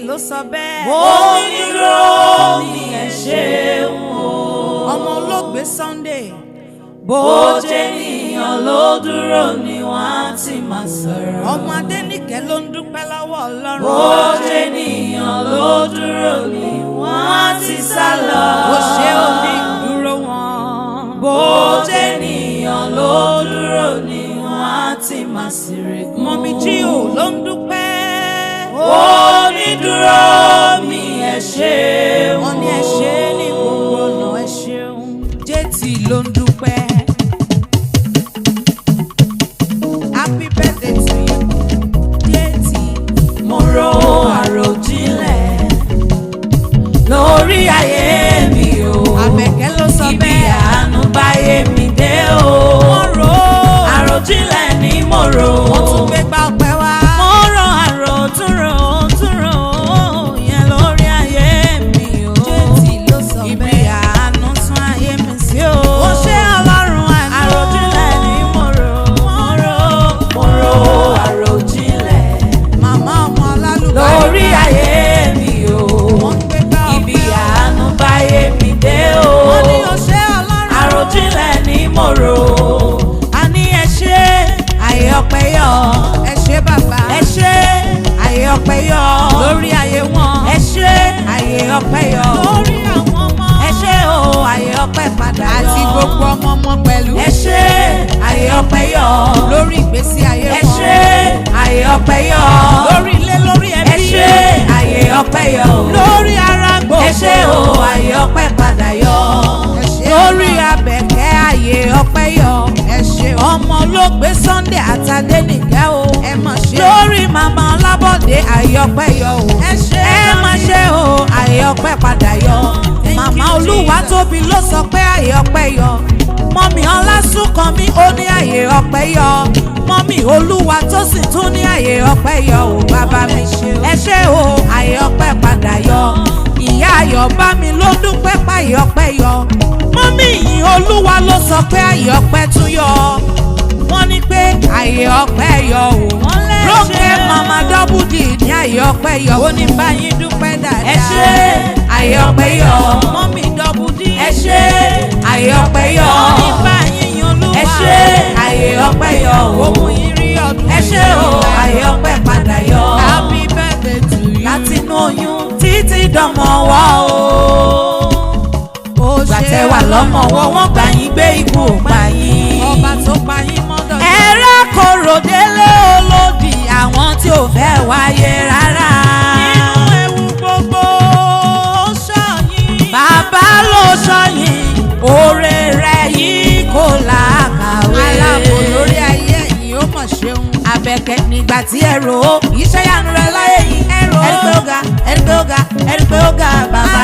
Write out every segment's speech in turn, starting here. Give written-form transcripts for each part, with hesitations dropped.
ló sọ bẹ́ẹ̀. Onídúró mi ẹ ṣeun o. Ọmọ olóògbé Sunday. Bó jẹ́ ènìyàn ló dúró ni wọ́n á ti máa sọ̀rọ̀. Ọmọ Adéníkẹ́ ló ń dúpẹ́ lọ́wọ́ Ọlọ́run. Bó jẹ́ ènìyàn ló dúró ni wọ́n á ti sá lọ. Ó ṣe onídúró wọn. Bó jẹ́ ènìyàn ló dúró ni wọ́n á ti máa ṣèrègùn. Mọ̀mí Jíò ló ń dúpẹ́. Onídúró mi ẹ ṣeun. Wọ́n ní ẹ ṣé ní gbogbo ọ̀nà ẹ ṣeun. Jétì ló ń dúpẹ́. Happy birthday to you, Jétì. Mo ro àròjinlẹ̀ lórí ayé mi o. Àbẹ̀kẹ́ ló sọ Ibi bẹ́ẹ̀. àánú báyé mi dé o. Mo rò ó. Àròjinlẹ̀ ni mo rò. Wọ́n tún gbé gbá ọpẹ́ wá. Mo rò tún rò yẹn lórí ayé mi o. Jétì ló sọ Ibi bẹ́ẹ̀. àánú tún ayé mi sí o. Ó ṣe Ọlọ́run àná. Àròjinlẹ̀ ni mo rò. Àròjinlẹ̀ Màmá ọmọ alálùbáyé. lórí ayé mi o. Wọ́n gbé gbá ọpẹ́ Ibi wá. àánú báyé mi dé o. Wọ́n ní ó ṣe Ọlọ́run. Àròjinlẹ̀ ni mo rò. A ní ẹ ṣé ayé ọpẹ́ yọ. Ẹ ṣé bàbá. Ẹ ṣé ayé ọpẹ́ yọ. Lórí ayé wọn. Ẹ ṣé ayé ọpẹ́ yọ. Lórí àwọn ọmọ. Ẹ ṣé o ayé ọpẹ́ padà yọ. Àti gbogbo ọmọ ọmọ pẹ̀lú. Ẹ ṣé ayé ọpẹ́ yọ. Lórí ìgbésí ayé Ẹ wọn. ṣé ayé ọpẹ́ yọ. Lórí ilé lórí ẹbí. Ẹ ṣé ayé ọpẹ́ yọ. Lórí ara gbogbo. Ẹ ṣé o ayé ọpẹ́ padà yọ. Ẹ ṣé Lórí Àbẹ̀kẹ́ ayé ọpẹ́ yọ. ẹ ṣé Ọmọ olóògbé Sunday àtàdénìkẹ́ o. ẹ mà ṣe. Lórí màmá Ọlábọ̀dé ayé ọpẹ́ yọ o. Ẹ ṣé Ẹ má ṣe o ayé ọpẹ́ padà yọ. Màmá Olúwatóbi ló sọ pé ayé ọpẹ́ yọ. Mọ́mì Ọlásùnkànmí ó ní ayé ọpẹ́ yọ. Mọ́mì Olúwatósìn tún ní ayé ọpẹ́ yọ o. Bàbá mi ẹ ṣé o ayé ọpẹ́ padà yọ. Ìyá Ayọ̀bámi ló dúpẹ́ páyé ọpẹ́ yọ. Mọ́mì Ìyìn Olúwa ló sọ pé ayé ọpẹ́ tún yọ. Wọ́n ní pé ayé ọpẹ́ yọ o. Rónkẹ́ mama dọ́bùdì ní ayé ọpẹ́ yọ. Ó ní báyìí dúpẹ́ dáadáa. Ẹ ṣé ayé ọpẹ́ yọ. Mọ́mì dọ́bùdí. Ẹ ṣé ayé ọpẹ́ yọ. Ó ní báyìí yan Olúwa. Ẹ ṣé ayé ọpẹ́ yọ o. Ohun yìí rí ọdún. Ẹ ṣé o ayé ọpẹ́ padà yọ. Happy birthday to you. Látinú oyún títí dọmọ wá o. Ó ṣe Gbàtẹ́ wà lọ́mọ wọ́n gbà yín gbé ikú pa yín. Ọba tó pa yín mọ́dọ̀. Ẹ̀rẹ́ kòrò délé olódì àwọn tí ò fẹ́ wáyé rárá. Nínú ewu gbogbo ó ṣọ́yìn. Bàbá ló ṣọ́yìn oore rẹ̀ yìí kò lákàwé. Aláàbò lórí ayé yìí ó mọ̀ ṣeun. Àbẹ̀kẹ́ nígbà tí ẹ rò ó iṣẹ́ yanu rẹ̀ láyé yìí. Ẹ̀rí pé ó ga ẹ̀rí pé ó ga ẹ̀rí pé ó ga bàbá.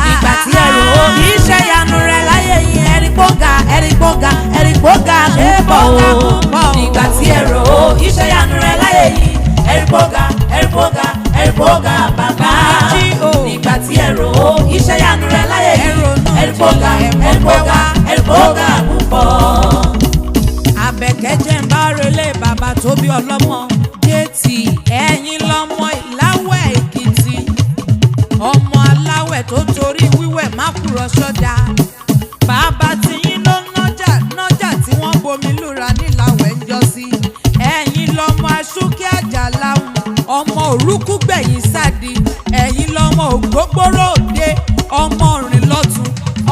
Nígbà tí ẹ rò ó iṣẹ́ yanu rẹ̀ láyé yìí. Ẹ̀rí pé ó ga ẹ̀rí pé ó ga ẹ̀rí pé ó ga púpọ̀ o. Nígbà tí ẹ rò ó iṣẹ́ yanu rẹ̀ láyé yìí. Ẹ̀rí pé ó ga ẹ̀rí pé ó ga ẹ̀rí pé ó ga bàbá. Nígbà tí ẹ rò ó iṣẹ́ yanu rẹ̀ láyé yìí. Ẹ̀rí pé ó ga ẹ̀rí pé ó ga ẹ̀rí pé ó ga púpọ̀. Àbẹ̀kẹ́ jẹ́ ń bá relé bàbá tó bí ọlọ́mọ. Jétì ẹ̀yin lọ́mọ Ìláwẹ̀ Èkìtì. Ọmọ aláwẹ̀ tó torí wíwẹ̀ má kúrò sọ́dà. Bàbá tiyín ló nájà tí wọ́n bomi lúra níláwẹ̀ ń jọ sí. Ẹ̀yin lọ́mọ Aṣúkẹ́ Àjàláhùn. Ọmọ òrúkú gbẹ̀yìn sádi. Ẹ̀yin lọ́mọ Ògbógbóró Òde. Ọmọ rìn lọ́tún.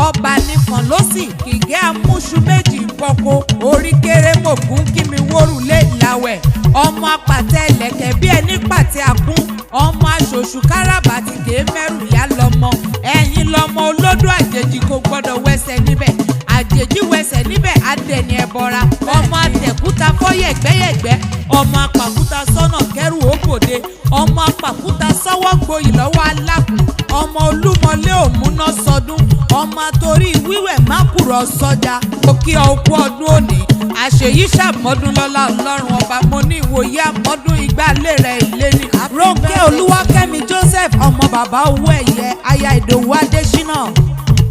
Ọba nìkan ló sì kìgẹ́ amúṣu méjì pọ́kó. Orí kéré mògún kí mi wórùlé Ìláwẹ̀. Ọmọ apàtẹ ẹlẹ́kẹ̀ bí ẹni pàtẹ àkún. Ọmọ aṣòṣù káràbàtì kèé mẹ́rù yá lọ́mọ. Ẹ̀yin lọ́mọ olódò àjèjì kò gbọ́dọ̀ wẹsẹ̀ níbẹ̀. Àjèjì wẹsẹ̀ níbẹ̀ adẹni ẹbọra. Ọmọ atẹ̀kúta fọ́ yẹ̀gbẹ́yẹ̀gbẹ́. Ọmọ apàkúta sọ́nà kẹrù òbòde. Ọmọ apàkúta sọ́wọ́ gboyì lọ́wọ́ alákùn. Ọmọ olúmọlé òmùná sọdún. Ọmọ torí wíwẹ̀ má kúrò sọ́jà. Òkè ọkú ọdún òní. Àṣeyí ṣàmọ́dún lọ́lá Ọlọ́run ọba. Mo ní ìwòye àmọ́dún ìgbàlè rẹ̀ ilé ní. Rónkẹ́ Olúwakẹ́mi Joseph ọmọ bàbá owó ẹ̀yẹ aya Ìdòwú Adésínà.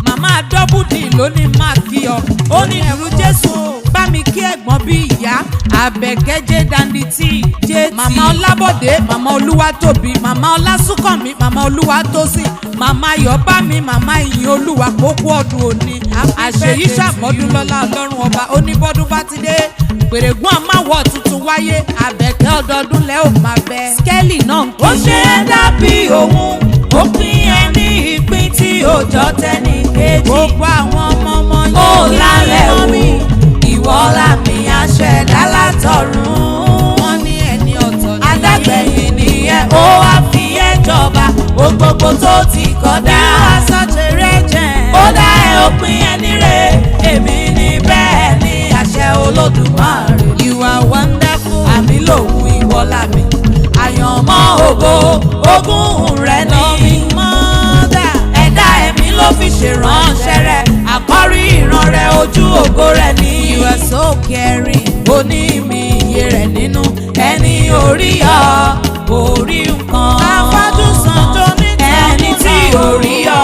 Màmá dọ́bùdì ló ní máa kí ọ. ó ní ìrú Jésù bá mi kí ẹ̀gbọ́n bí ìyá Àbẹ̀kẹ́jẹ́ Danditi jẹ́ ti. màmá Ọlábọ̀dé màmá Olúwatóbi màmá Ọlásùnkànmí màmá Olúwatósìn màmá Yọ̀bámi màmá Ìyìn Olúwa kókó ọdún òní. àṣeyí ṣàmọ́dún lọ́lá Ọlọ́run ọba oníbọ́dún bá ti dé pèrègùn àmáwọ̀ tuntun wáyé Àbẹ̀kẹ́ ọdọọdún lẹ́ ò máa bẹ. skẹ́lì náà ń kí. ó ṣe é dàbí òun ó pín ẹni ìpín tí òjò tẹ́ni kejì. gbogbo àwọn ọmọ yìí ó lálẹ́ omi ìwọ lámì àṣẹdá látọ̀run. wọ́n ní ẹni ọ̀tọ̀ ní. adágbẹ̀yìn nìyẹn ó wá fi ẹ́ jọba ohun gbogbo tó ti kọjá. bí wàá sọ́jẹ́rẹ́ jẹ́. ó dá ẹ òpin ẹni rẹ̀ èmi ní bẹ́ẹ̀ ni àṣẹ Olódùmarè. You are wonderful. àmì lòun ìwọ lámì àyànmọ́ ògo ogún rẹ̀ ní. ẹ̀dá ẹ̀mí ló fi ṣèránṣẹ́ rẹ̀ àkọ́rí ìran rẹ̀ ojú ògo rẹ̀ ní. You are so caring. ó ní mi iye rẹ̀ nínú ẹni orí ọ orí nǹkan. afájú sanjó ní ẹni tí orí ọ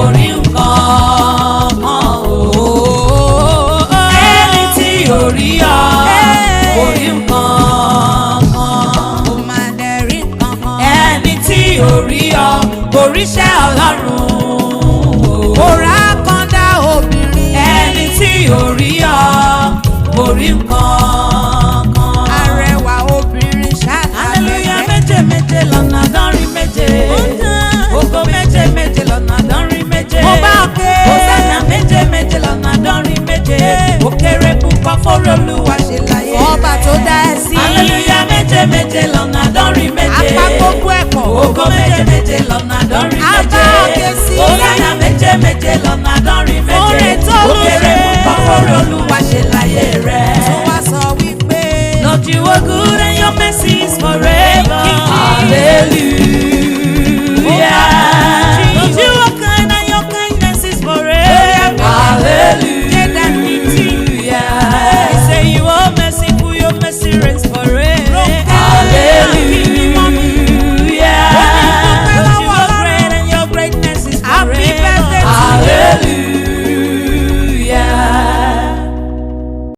orí nǹkan. ẹni tí orí ọ orí nǹkan. ó máa dẹ̀rí kankan. ẹni tí orí ọ oríṣẹ́ Ọlọ́run. òrà kan dá obìnrin. ẹni tí orí ọ orí nǹkan. arẹwà obìnrin ṣáàtà hallelujah méje méje lọ́nà àádọ́rin méje. ògo méje méje lọ́nà àádọ́rin méje. mo bá ké. hosanna méje méje lọ́nà àádọ́rin méje. ó kéré púpọ̀ fọ́rọ̀ Olúwa ṣe láyé. ọba tó dá ẹ sí. hallelujah méje méje lọ́nà àádọ́rin méje. apá gbogbo ẹ̀kọ́. ògo méje méje lọ́nà àádọ́rin méje. apá òkè sí. hosanna méje méje lọ́nà àádọ́rin méje.